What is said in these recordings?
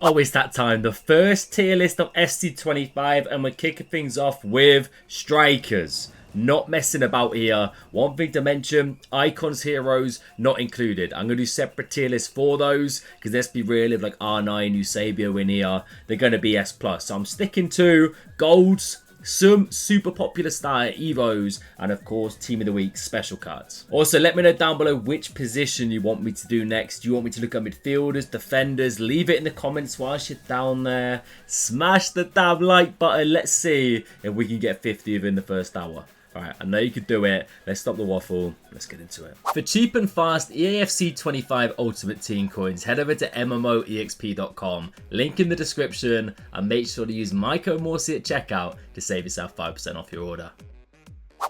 Oh, it's that time. The first tier list of SC25, and we're kicking things off with strikers. Not messing about here. One thing to mention, icons, heroes, not included. I'm going to do separate tier lists for those, because let's be real, if like R9, Eusebio in here, they're going to be S+. So I'm sticking to golds, some super popular starter Evos, and of course Team of the Week special cards. Also, let me know down below which position you want me to do next. Do you want me to look at midfielders, defenders? Leave it in the comments whilst you're down there. Smash the damn like button. Let's see if we can get 50 within the first hour. Alright, I know you could do it. Let's stop the waffle. Let's get into it. For cheap and fast EAFC 25 Ultimate Team coins, head over to MMOEXP.com. Link in the description, and make sure to use my code Morsey at checkout to save yourself 5% off your order.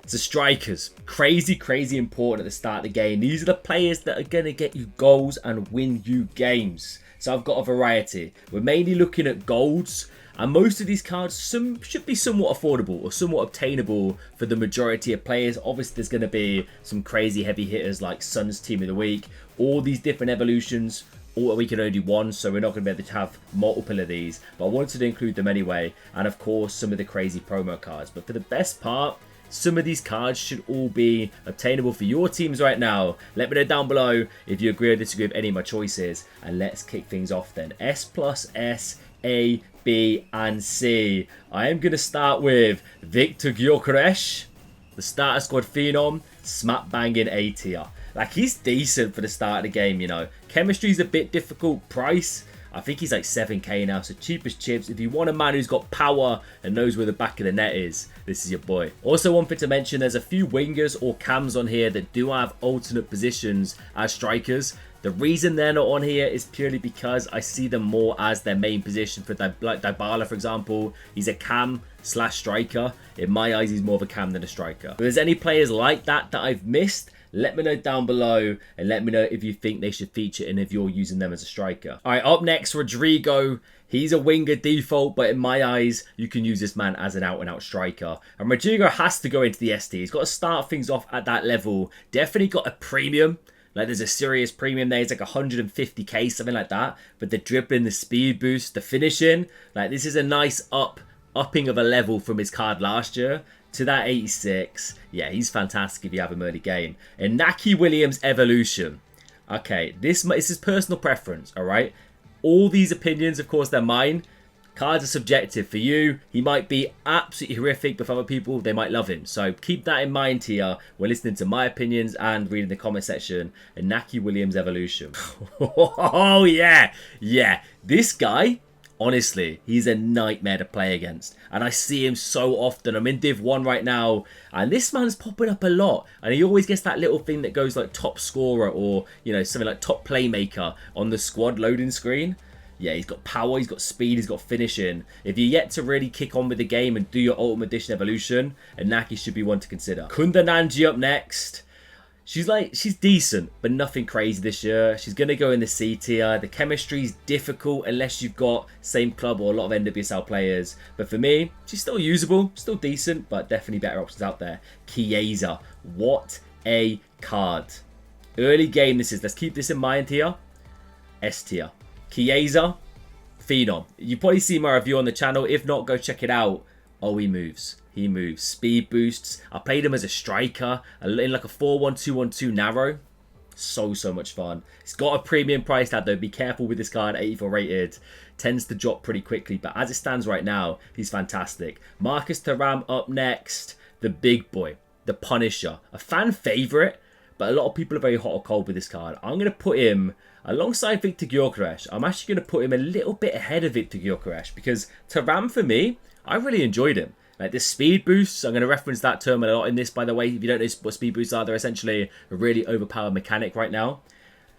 So strikers, crazy important at the start of the game. These are the players that are going to get you goals and win you games. So I've got a variety. We're mainly looking at golds. And most of these cards should be somewhat affordable or somewhat obtainable for the majority of players. Obviously, there's going to be some crazy heavy hitters like Sun's Team of the Week. All these different evolutions, or we can only do one, so we're not going to be able to have multiple of these. But I wanted to include them anyway. And of course, some of the crazy promo cards. But for the best part, some of these cards should all be obtainable for your teams right now. Let me know down below if you agree or disagree with any of my choices. And let's kick things off then. S+S, A, B and C. I am going to start with Victor Gyökeres, the starter squad phenom, smack banging A tier. Like, he's decent for the start of the game, you know. Chemistry's a bit difficult. Price, I think he's like 7k now, so cheap as chips. If you want a man who's got power and knows where the back of the net is, this is your boy. Also, one thing to mention, there's a few wingers or cams on here that do have alternate positions as strikers. The reason they're not on here is purely because I see them more as their main position. For like Dybala, for example, he's a cam / striker. In my eyes, he's more of a cam than a striker. If there's any players like that I've missed, let me know down below, and let me know if you think they should feature and if you're using them as a striker. All right, up next, Rodrigo. He's a winger default, but in my eyes, you can use this man as an out-and-out striker. And Rodrigo has to go into the ST. He's got to start things off at that level. Definitely got a premium. Like, there's a serious premium there. It's like 150k, something like that. But the dribbling, the speed boost, the finishing, like, this is a nice upping of a level from his card last year to that 86. Yeah, he's fantastic if you have him early game. And Inaki Williams Evolution. Okay, this is personal preference, all right? All these opinions, of course, they're mine. Cards are subjective. For you, he might be absolutely horrific, but for other people, they might love him. So keep that in mind here when listening to my opinions and reading the comment section. Inaki Williams Evolution. Oh, yeah. Yeah. This guy, honestly, he's a nightmare to play against. And I see him so often. I'm in Div 1 right now, and this man's popping up a lot. And he always gets that little thing that goes like top scorer or, you know, something like top playmaker on the squad loading screen. Yeah, he's got power, he's got speed, he's got finishing. If you're yet to really kick on with the game and do your Ultimate Edition evolution, Inaki should be one to consider. Kunda Nanji up next. She's decent, but nothing crazy this year. She's going to go in the C tier. The chemistry's difficult unless you've got same club or a lot of NWSL players. But for me, she's still usable, still decent, but definitely better options out there. Chiesa, what a card. Early game this is. Let's keep this in mind here. S tier. Chiesa, phenom. You probably see my review on the channel. If not, go check it out. Oh, he moves. He moves. Speed boosts. I played him as a striker in like a 4-1-2-1-2 narrow. So much fun. It's got a premium price tag though. Be careful with this card. 84 rated. Tends to drop pretty quickly. But as it stands right now, he's fantastic. Marcus Thuram up next. The big boy. The Punisher. A fan favourite. But a lot of people are very hot or cold with this card. I'm going to put him alongside Victor Gyökeres. I'm actually going to put him a little bit ahead of Victor Gyökeres because Thuram, for me, I really enjoyed him. Like the speed boosts, I'm going to reference that term a lot in this, by the way. If you don't know what speed boosts are, they're essentially a really overpowered mechanic right now.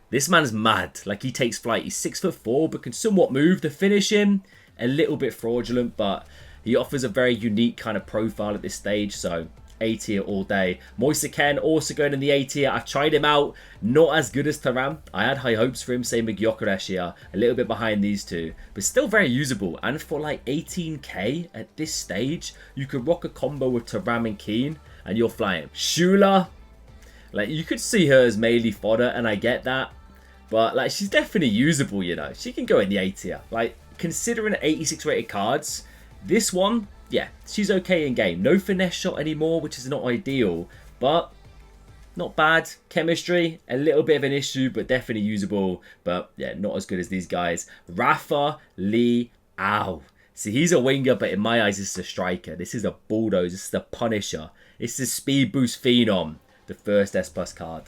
This man's mad. Like, he takes flight. He's 6'4", but can somewhat move. The finishing, a little bit fraudulent, but he offers a very unique kind of profile at this stage, so A tier all day. Morsey also going in the A tier. I've tried him out. Not as good as Thuram. I had high hopes for him. Same with Gyökeres here. A little bit behind these two. But still very usable. And for like 18k at this stage, you could rock a combo with Thuram and Keane and you're flying. Shula. Like, you could see her as melee fodder, and I get that. But, like, she's definitely usable, you know. She can go in the A tier. Like, considering 86 rated cards, this one, yeah, she's okay in game. No finesse shot anymore, which is not ideal. But not bad. Chemistry, a little bit of an issue, but definitely usable. But, yeah, not as good as these guys. Rafa Lee Ow. See, he's a winger, but in my eyes, this is a striker. This is a bulldozer. This is a punisher. It's the speed boost phenom. The first S Plus card.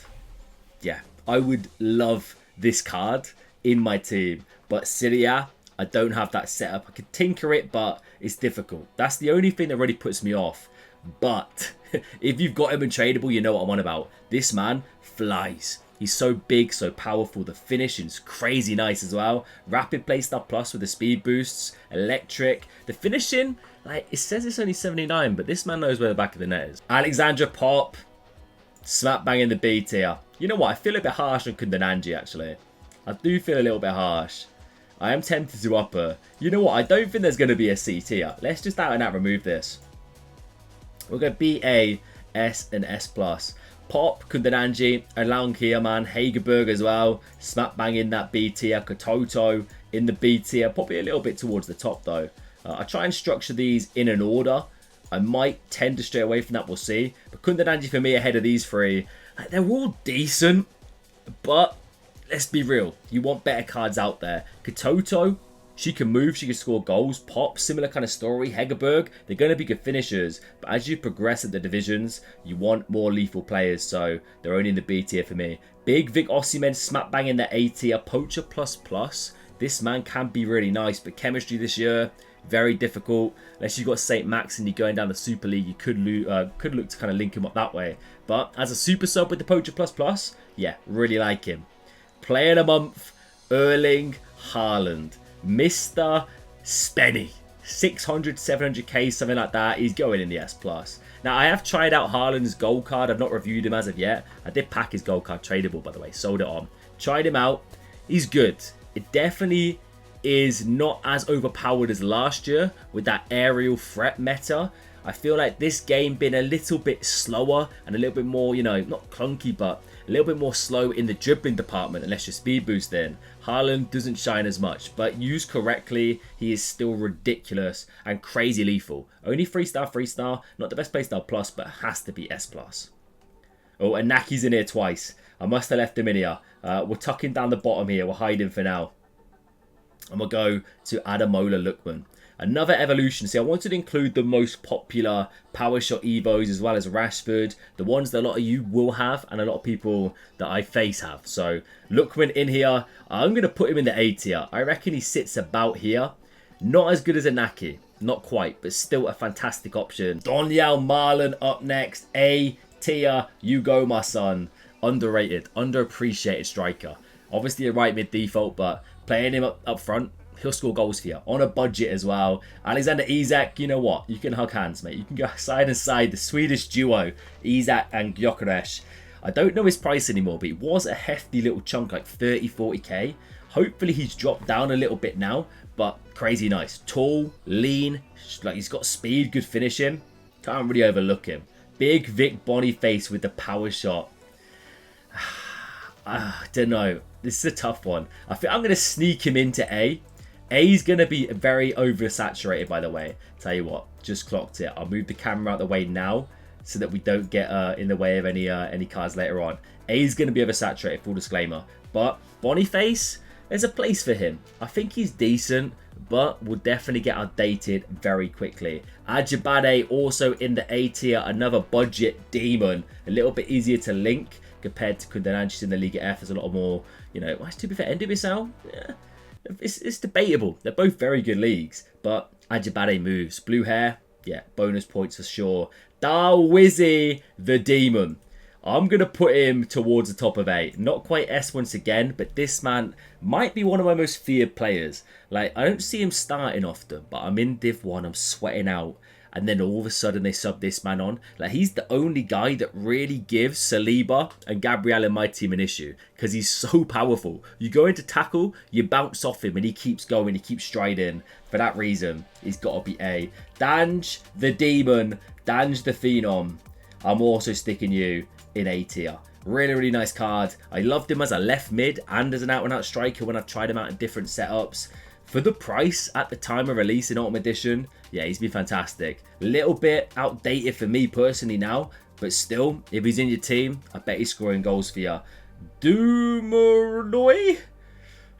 Yeah, I would love this card in my team. But Syria, I don't have that set up. I could tinker it, but it's difficult. That's the only thing that really puts me off. But if you've got him in tradable, you know what I'm on about. This man flies. He's so big, so powerful. The finishing's crazy nice as well. Rapid playstyle plus with the speed boosts. Electric. The finishing, like, it says it's only 79, but this man knows where the back of the net is. Alexandra Pop. Smack bang in the B tier. You know what? I feel a bit harsh on Kundananji, actually. I do feel a little bit harsh. I am tempted to up her. You know what? I don't think there's going to be a C tier. Let's just out and out remove this. We'll go B, A, S, and S+. Pop, Kundananji, Alang here, man. Hagerberg as well. Smack bang in that B tier. Katoto in the B tier. Probably a little bit towards the top, though. I try and structure these in an order. I might tend to stray away from that, we'll see. But Kundananji for me ahead of these three. Like, they're all decent, but let's be real. You want better cards out there. Katoto, she can move, she can score goals. Pop, similar kind of story. Hegerberg, they're going to be good finishers. But as you progress at the divisions, you want more lethal players. So they're only in the B tier for me. Big Vic Osimhen, smack bang in the A tier. Poacher plus. This man can be really nice, but chemistry this year, very difficult. Unless you've got St. Max and you're going down the Super League, you could look to kind of link him up that way. But as a super sub with the Poacher plus, yeah, really like him. Player of the month, Erling Haaland. Mr. Spenny. 600, 700k, something like that. He's going in the S+. Now, I have tried out Haaland's gold card. I've not reviewed him as of yet. I did pack his gold card tradable, by the way. Sold it on. Tried him out. He's good. It definitely is not as overpowered as last year with that aerial threat meta. I feel like this game been a little bit slower and a little bit more, you know, not clunky, but a little bit more slow in the dribbling department unless you're speed boosting. Haaland doesn't shine as much, but used correctly, he is still ridiculous and crazy lethal. Only 3-star, not the best playstyle plus, but has to be S+. Oh, and Naki's in here twice. I must have left him in here. We're tucking down the bottom here. We're hiding for now. And we'll go to Adamola Lookman. Another evolution. See, I wanted to include the most popular Power Shot Evos as well as Rashford. The ones that a lot of you will have and a lot of people that I face have. So, Lookman in here. I'm going to put him in the A tier. I reckon he sits about here. Not as good as Inaki. Not quite, but still a fantastic option. Donyal Marlon up next. A tier. You go, my son. Underrated, underappreciated striker. Obviously a right mid default, but playing him up front, he'll score goals for you. On a budget as well. Alexander Isak, you know what? You can hug hands, mate. You can go side and side. The Swedish duo, Isak and Gyökeres. I don't know his price anymore, but it was a hefty little chunk, like 30, 40k. Hopefully he's dropped down a little bit now, but crazy nice. Tall, lean, like he's got speed, good finishing. Can't really overlook him. Big Vic Boniface with the power shot. I don't know. This is a tough one. I think I'm going to sneak him into A. A is going to be very oversaturated, by the way. Tell you what, just clocked it. I'll move the camera out the way now so that we don't get in the way of any cards later on. A is going to be oversaturated, full disclaimer. But Boniface, there's a place for him. I think he's decent, but will definitely get outdated very quickly. Ajibade also in the A tier, another budget demon. A little bit easier to link compared to Kundananji in the Liga F. There's a lot more, you know, to be fair, NWSL, yeah, it's debatable. They're both very good leagues, but Ajibade moves. Blue hair, yeah, bonus points for sure. Darwizzy the Demon. I'm going to put him towards the top of A. Not quite S once again, but this man might be one of my most feared players. Like, I don't see him starting often, but I'm in Div 1, I'm sweating out. And then all of a sudden they sub this man on. Like, he's the only guy that really gives Saliba and Gabriel in my team an issue. Because he's so powerful. You go into tackle, you bounce off him and he keeps going, he keeps striding. For that reason, he's got to be A. Danj the Demon, Danj the Phenom. I'm also sticking you in A tier. Really, really nice card. I loved him as a left mid and as an out-and-out striker when I've tried him out in different setups. For the price at the time of release in Ultimate Edition, yeah, he's been fantastic. A little bit outdated for me personally now, but still, if he's in your team, I bet he's scoring goals for you. Dumornoy?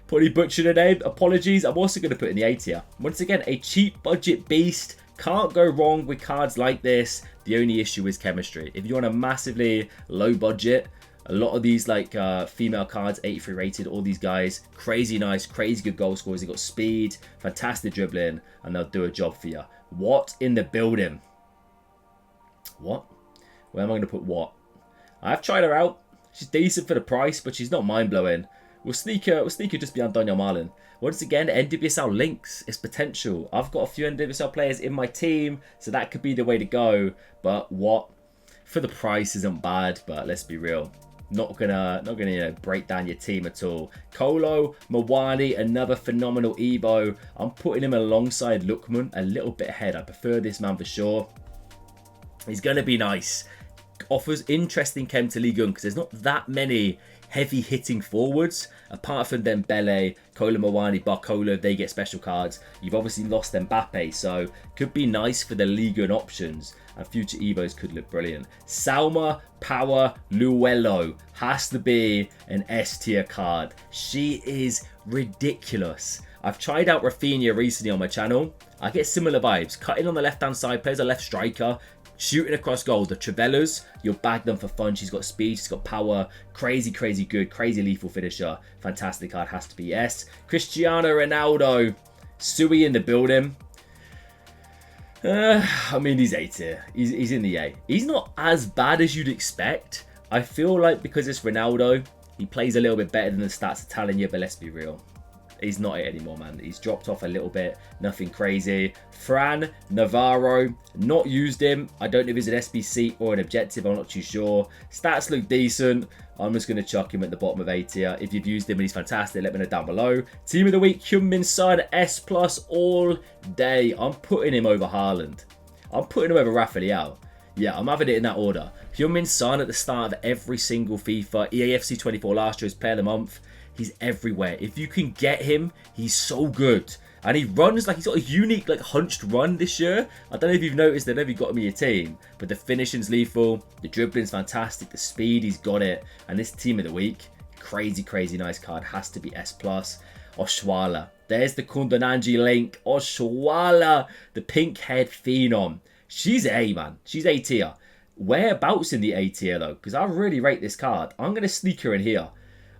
Probably butchered the name. Apologies. I'm also going to put in the A tier. Once again, a cheap budget beast. Can't go wrong with cards like this. The only issue is chemistry. If you want a massively low budget, a lot of these like female cards, 83 rated, all these guys, crazy nice, crazy good goal scorers. They've got speed, fantastic dribbling, and they'll do a job for you. What in the building? What? Where am I going to put what? I've tried her out. She's decent for the price, but she's not mind-blowing. We'll sneak her just beyond Daniel Marlin. Once again, NWSL links its potential. I've got a few NWSL players in my team, so that could be the way to go. But what? For the price isn't bad, but let's be real. Not gonna break down your team at all. Kolo Mawani, another phenomenal Evo. I'm putting him alongside Lookman, a little bit ahead. I prefer this man for sure. He's gonna be nice. Offers interesting chem to Ligue 1 because there's not that many heavy hitting forwards apart from Dembele, Kolo Mawani, Barcola. They get special cards. You've obviously lost Mbappe, so could be nice for the Ligue 1 options, and future Evos could look brilliant. Salma Power Luello has to be an S tier card. She is ridiculous. I've tried out Rafinha recently on my channel. I get similar vibes. Cutting on the left hand side, plays a left striker, shooting across goal. The Trivellas, you'll bag them for fun. She's got speed, she's got power, crazy good, crazy lethal finisher. Fantastic card, has to be yes. Cristiano Ronaldo, Sui in the building. I mean, he's A tier. He's in the A. He's not as bad as you'd expect. I feel like because it's Ronaldo, he plays a little bit better than the stats are telling you, but let's be real. He's not it anymore, man. He's dropped off a little bit. Nothing crazy. Fran Navarro. Not used him. I don't know if he's an SBC or an objective. I'm not too sure. Stats look decent. I'm just going to chuck him at the bottom of A tier. If you've used him and he's fantastic, let me know down below. Team of the week, Heung-min Son, S+ all day. I'm putting him over Haaland. I'm putting him over Raphael. Yeah, I'm having it in that order. Heung-min Son at the start of every single FIFA. EAFC 24 last year's player of the month. He's everywhere. If you can get him, he's so good. And he runs like he's got a unique like hunched run this year. I don't know if you've noticed that, if got him in your team, but the finishing's lethal, the dribbling's fantastic, the speed, he's got it. And this team of the week, crazy nice card, has to be S+. Oshwala. There's the Kundananji link. Oshwala, the pink head phenom. She's A, man. She's A tier. Whereabouts in the A tier though? Because I really rate this card. I'm gonna sneak her in here.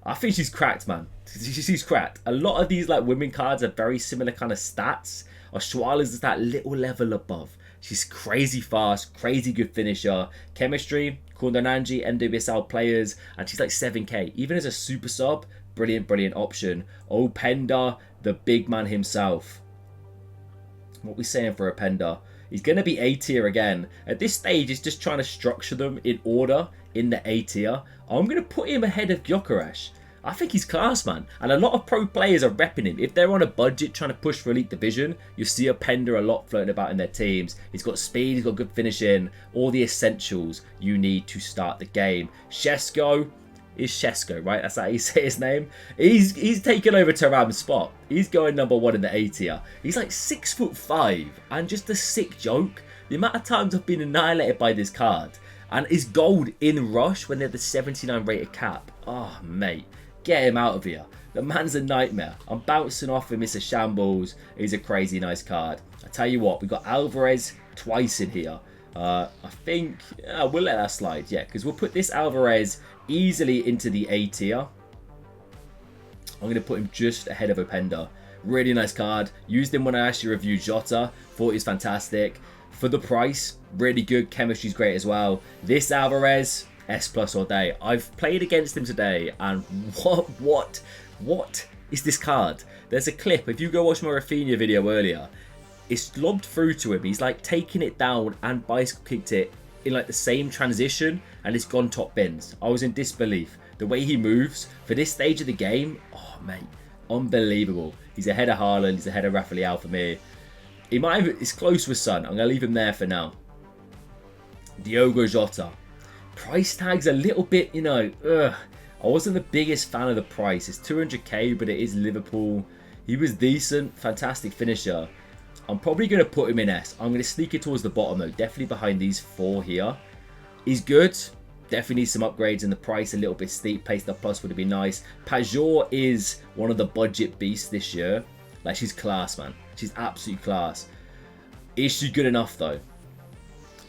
I think she's cracked, man. She's cracked. A lot of these like women cards are very similar kind of stats. Oshwala's is that little level above. She's crazy fast, crazy good finisher. Chemistry, Kundananji, NWSL players, and she's like 7k. Even as a super sub, brilliant option. Openda, the big man himself. What we saying for Openda? He's going to be A tier again. At this stage, he's just trying to structure them in order in the A tier. I'm going to put him ahead of Gyökeres. I think he's class, man. And a lot of pro players are repping him. If they're on a budget trying to push for Elite Division, you see Openda a lot floating about in their teams. He's got speed, he's got good finishing, all the essentials you need to start the game. Shesko is Shesko, right? That's how you say his name. He's taken over Thuram's spot. He's going number 1 in the A tier. He's like 6'5", and just a sick joke. The amount of times I've been annihilated by this card. And is gold in Rush when they're the 79 rated cap. Oh, mate. Get him out of here. The man's a nightmare. I'm bouncing off him. It's a shambles. He's a crazy nice card. I tell you what, we got Alvarez twice in here. I think we'll let that slide. Yeah, because we'll put this Alvarez easily into the A tier. I'm going to put him just ahead of Openda. Really nice card. Used him when I actually reviewed Jota. Thought he was fantastic. For the price, really good. Chemistry's great as well. This Alvarez, S+ all day. I've played against him today, and what is this card? There's a clip. If you go watch my Rafinha video earlier, it's lobbed through to him. He's like taking it down and bicycle kicked it in like the same transition, and it's gone top bins. I was in disbelief. The way he moves for this stage of the game, oh mate, unbelievable. He's ahead of Haaland. He's ahead of Raphael for me. He might have, it's close with Son. I'm going to leave him there for now. Diogo Jota. Price tag's a little bit, you know, ugh. I wasn't the biggest fan of the price. It's 200k, but it is Liverpool. He was decent, fantastic finisher. I'm probably going to put him in S. I'm going to sneak it towards the bottom though. Definitely behind these 4 here. He's good. Definitely needs some upgrades, and the price a little bit steep. Pace the plus would be nice. Pajor is one of the budget beasts this year. Like, she's class, man. She's absolute class. Is she good enough though?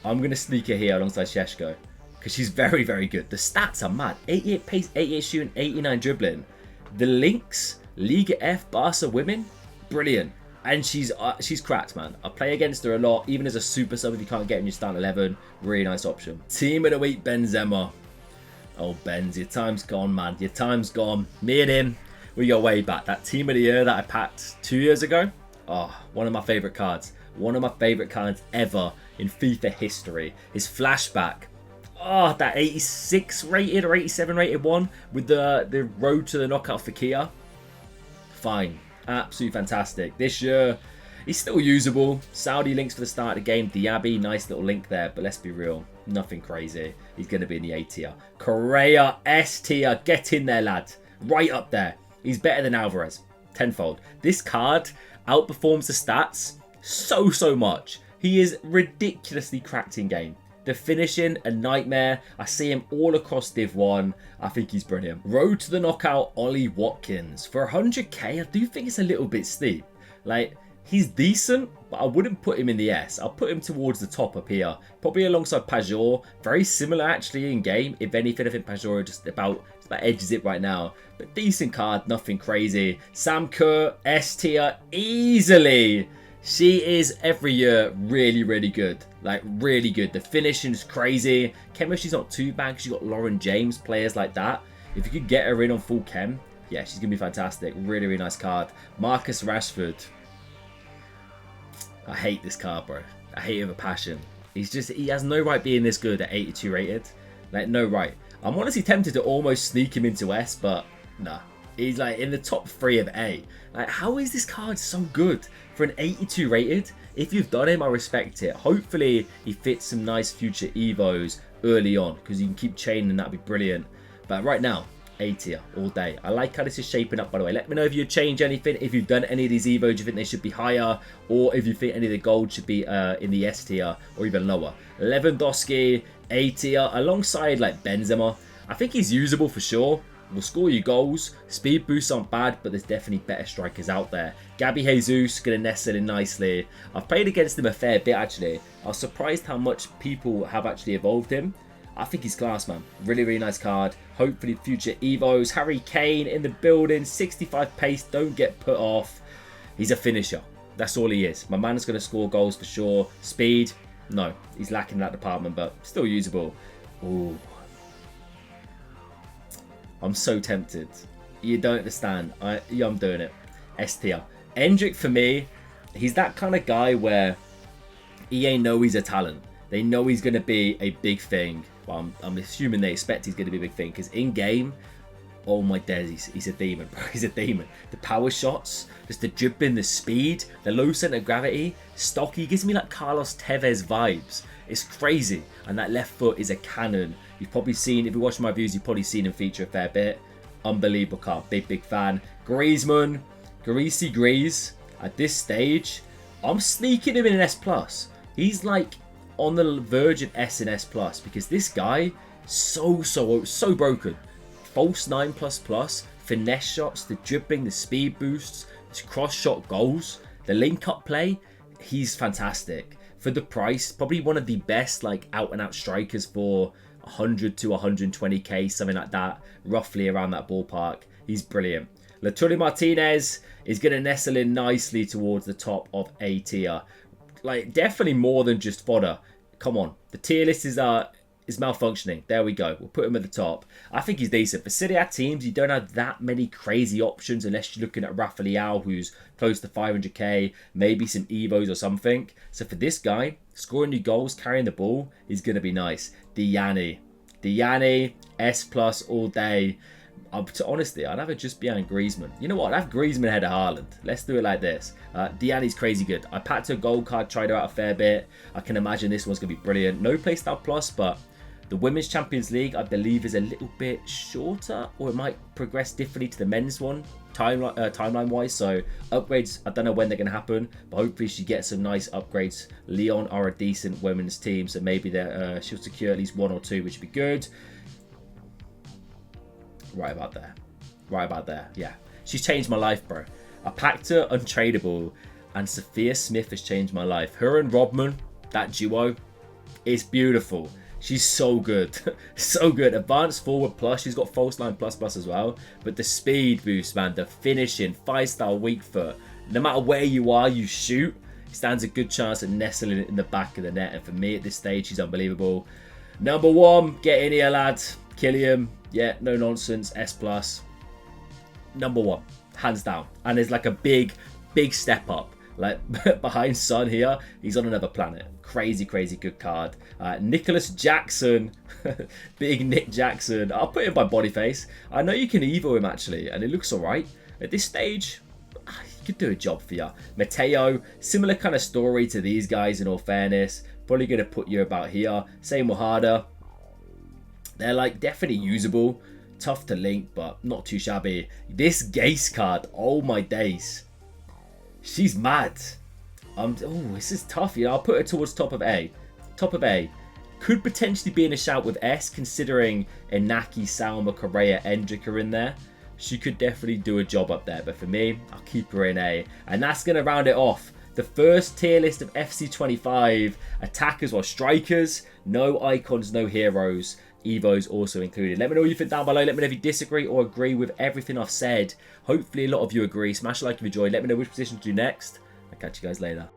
I'm going to sneak her here alongside Sheshko, because she's very, very good. The stats are mad. 88 pace, 88 shooting, 89 dribbling. The links, Liga F, Barca women, brilliant. And she's cracked, man. I play against her a lot, even as a super sub if you can't get in your start 11. Really nice option. Team of the week, Benzema. Oh, Benz, your time's gone, man. Your time's gone. Me and him, we go way back. That team of the year that I packed 2 years ago. Oh, one of my favourite cards. One of my favourite cards ever in FIFA history. His flashback. Oh, that 86 rated or 87 rated one with the road to the knockout for Kia. Fine. Absolutely fantastic. This year, he's still usable. Saudi links for the start of the game. Diaby, nice little link there. But let's be real. Nothing crazy. He's going to be in the A tier. Correa, S tier. Get in there, lad. Right up there. He's better than Alvarez. Tenfold. This card outperforms the stats so much. He is ridiculously cracked in game. The finishing, a nightmare. I see him all across Div 1. I think he's brilliant. Road to the knockout, Ollie Watkins. For 100k, I do think it's a little bit steep. Like, he's decent, but I wouldn't put him in the S. I'll put him towards the top up here. Probably alongside Pajor. Very similar, actually, in game. If anything, I think Pajor just about edges it right now. But decent card, nothing crazy. Sam Kerr, S tier, easily. She is every year really good. Like, really good. The finishing is crazy. Chemistry's not too bad because you've got Lauren James, players like that. If you could get her in on full chem, yeah, she's going to be fantastic. Really nice card. Marcus Rashford. I hate this card, bro. I hate it with a passion. He has no right being this good at 82 rated. Like, no right. I'm honestly tempted to almost sneak him into S, but nah. He's like in the top 3 of A. Like, how is this card so good for an 82 rated? If you've done him, I respect it. Hopefully, he fits some nice future Evos early on, because you can keep chaining, that'd be brilliant. But right now, A tier all day. I like how this is shaping up, by the way. Let me know if you change anything. If you've done any of these Evos, you think they should be higher, or if you think any of the gold should be in the S tier or even lower. Lewandowski, A tier, alongside like Benzema. I think he's usable for sure. Will score you goals. Speed boosts aren't bad, but there's definitely better strikers out there. Gabby Jesus going to nestle in nicely. I've played against him a fair bit, actually. I was surprised how much people have actually evolved him. I think he's class, man. Really nice card. Hopefully future Evos. Harry Kane in the building. 65 pace. Don't get put off. He's a finisher. That's all he is. My man's going to score goals for sure. Speed, no. He's lacking in that department, but still usable. Ooh. I'm so tempted. You don't understand. I'm doing it. S tier. Endrick, for me, he's that kind of guy where EA know he's a talent. They know he's going to be a big thing. Well, I'm assuming they expect he's going to be a big thing, because in game, oh my days, he's a demon, bro. He's a demon. The power shots, just the dribbling, the speed, the low center of gravity, stocky. Gives me like Carlos Tevez vibes. It's crazy. And that left foot is a cannon. You've probably seen, if you watch my views, you've probably seen him feature a fair bit. Unbelievable card. Big fan. Griezmann, Greasy Grease. At this stage, I'm sneaking him in an S+. He's like on the verge of S and S+, because this guy, so broken. False 9++, finesse shots, the dribbling, the speed boosts, his cross shot goals, the link up play, he's fantastic. For the price, probably one of the best like out and out strikers for 100 to 120k, something like that, roughly around that ballpark. He's brilliant. Lautaro Martinez is going to nestle in nicely towards the top of A tier. Like, definitely more than just fodder. Come on, the tier list is malfunctioning. There we go. We'll put him at the top. I think he's decent. For Serie A teams, you don't have that many crazy options unless you're looking at Rafael, who's close to 500k, maybe some Evos or something. So for this guy, scoring new goals, carrying the ball, is going to be nice. Diani, S+ all day. Honestly, I'd have it just behind Griezmann. You know what? I'd have Griezmann ahead of Haaland. Let's do it like this. Diani's crazy good. I packed her gold card, tried her out a fair bit. I can imagine this one's going to be brilliant. No playstyle plus, but The Women's Champions League, I believe, is a little bit shorter, or it might progress differently to the men's one, timeline-wise. So upgrades, I don't know when they're going to happen, but hopefully she gets some nice upgrades. Lyon are a decent women's team, so maybe she'll secure at least 1 or 2, which would be good. Right about there. Right about there, yeah. She's changed my life, bro. I packed her untradeable, and Sophia Smith has changed my life. Her and Rodman, that duo, is beautiful. She's so good. So good. Advanced forward plus. She's got false line plus as well. But the speed boost, man. The finishing. 5-star weak foot. No matter where you are, you shoot. Stands a good chance at nestling it in the back of the net. And for me at this stage, she's unbelievable. Number 1. Get in here, lads. Killian. Yeah, no nonsense. S+. Number 1. Hands down. And there's like a big step up. Like behind Son here, he's on another planet. Crazy good card. Nicholas Jackson, big Nick Jackson. I'll put him by Boniface. I know you can evo him actually, and it looks alright at this stage. He could do a job for you. Mateo, similar kind of story to these guys. In all fairness, probably going to put you about here. Same with Harder. They're like definitely usable, tough to link, but not too shabby. This Gase card, oh my days. She's mad. Oh, this is tough. You know, I'll put her towards top of A. Top of A. Could potentially be in a shout with S, considering Inaki, Salma, Correa, Endrick are in there. She could definitely do a job up there. But for me, I'll keep her in A. And that's going to round it off. The first tier list of FC25 attackers or strikers. No icons, no heroes. Evos also included. Let me know what you think down below. Let me know if you disagree or agree with everything I've said. Hopefully a lot of you agree. Smash a like if you enjoyed. Let me know which position to do next. I'll catch you guys later.